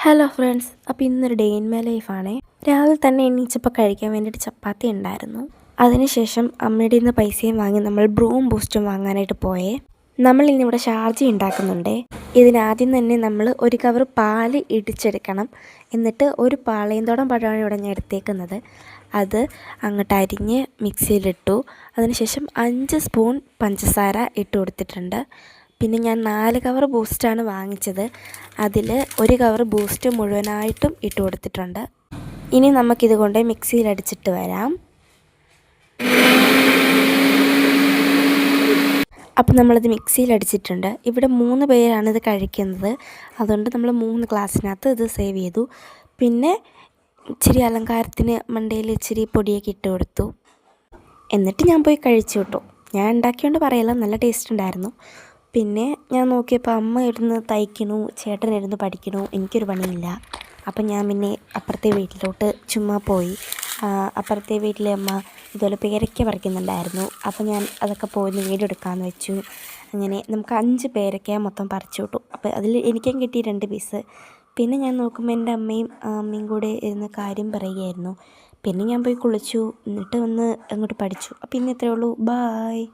Hello friends, അപ്പോൾ ഇന്നൊരു day in my ലൈഫാണേ. രാവിലെ തന്നെ എണീച്ചപ്പോൾ കഴിക്കാൻ വേണ്ടിയിട്ട് ചപ്പാത്തി ഉണ്ടായിരുന്നു. അതിനുശേഷം അമ്മയുടെ നിന്ന് പൈസയും വാങ്ങി നമ്മൾ ബ്രൂവും ബൂസ്റ്റും വാങ്ങാനായിട്ട് പോയേ. നമ്മൾ ഇന്നിവിടെ ഷാർജ ഉണ്ടാക്കുന്നുണ്ടേ. ഇതിനാദ്യം തന്നെ നമ്മൾ ഒരു കവർ പാല് ഇടിച്ചെടുക്കണം. എന്നിട്ട് ഒരു പാളയംതോടൻ പഴമാണ് ഇവിടെ ഞാൻ എടുത്തേക്കുന്നത്. അത് അങ്ങോട്ട് അരിഞ്ഞ് മിക്സിയിലിട്ടു. അതിനുശേഷം 5 സ്പൂൺ പഞ്ചസാര ഇട്ട് കൊടുത്തിട്ടുണ്ട്. പിന്നെ ഞാൻ 4 കവർ ബൂസ്റ്റാണ് വാങ്ങിച്ചത്. അതിൽ ഒരു കവർ ബൂസ്റ്റ് മുഴുവനായിട്ടും ഇട്ട് കൊടുത്തിട്ടുണ്ട്. ഇനി നമുക്കിത് കൊണ്ട് മിക്സിയിലടിച്ചിട്ട് വരാം. അപ്പം നമ്മളത് മിക്സിയിലടിച്ചിട്ടുണ്ട്. ഇവിടെ 3 പേരാണ് ഇത് കഴിക്കുന്നത്. അതുകൊണ്ട് നമ്മൾ 3 ഗ്ലാസ്സിനകത്ത് ഇത് സേവ് ചെയ്തു. പിന്നെ ഇച്ചിരി അലങ്കാരത്തിന് മണ്ടയിൽ ഇച്ചിരി പൊടിയൊക്കെ ഇട്ട് കൊടുത്തു. എന്നിട്ട് ഞാൻ പോയി കഴിച്ചു കേട്ടോ. ഞാൻ ഉണ്ടാക്കിയോണ്ട് പറയല്ല, നല്ല ടേസ്റ്റ് ഉണ്ടായിരുന്നു. പിന്നെ ഞാൻ നോക്കിയപ്പോൾ അമ്മ ഇരുന്ന് തയ്ക്കണു, ചേട്ടനിരുന്ന് പഠിക്കണു, എനിക്കൊരു പണിയില്ല. അപ്പം ഞാൻ പിന്നെ അപ്പുറത്തെ വീട്ടിലോട്ട് ചുമ്മാ പോയി. അപ്പുറത്തെ വീട്ടിലെ അമ്മ ഇതുപോലെ പേരയ്ക്ക പറിക്കുന്നുണ്ടായിരുന്നു. അപ്പം ഞാൻ അതൊക്കെ പോയി വീഡിയോ എടുക്കാമെന്ന് വെച്ചു. അങ്ങനെ നമുക്ക് 5 പേരയ്ക്ക മൊത്തം പറിച്ചു കിട്ടും. അപ്പോൾ അതിൽ എനിക്കും കിട്ടി 2 പീസ്. പിന്നെ ഞാൻ നോക്കുമ്പോൾ എൻ്റെ അമ്മയും കൂടെ ഇരുന്ന് കാര്യം പറയുകയായിരുന്നു. പിന്നെ ഞാൻ പോയി കുളിച്ചു, എന്നിട്ട് വന്ന് അങ്ങോട്ട് പഠിച്ചു. അപ്പോൾ ഇന്ന് ഇത്രയേ ഉള്ളൂ. ബായ്.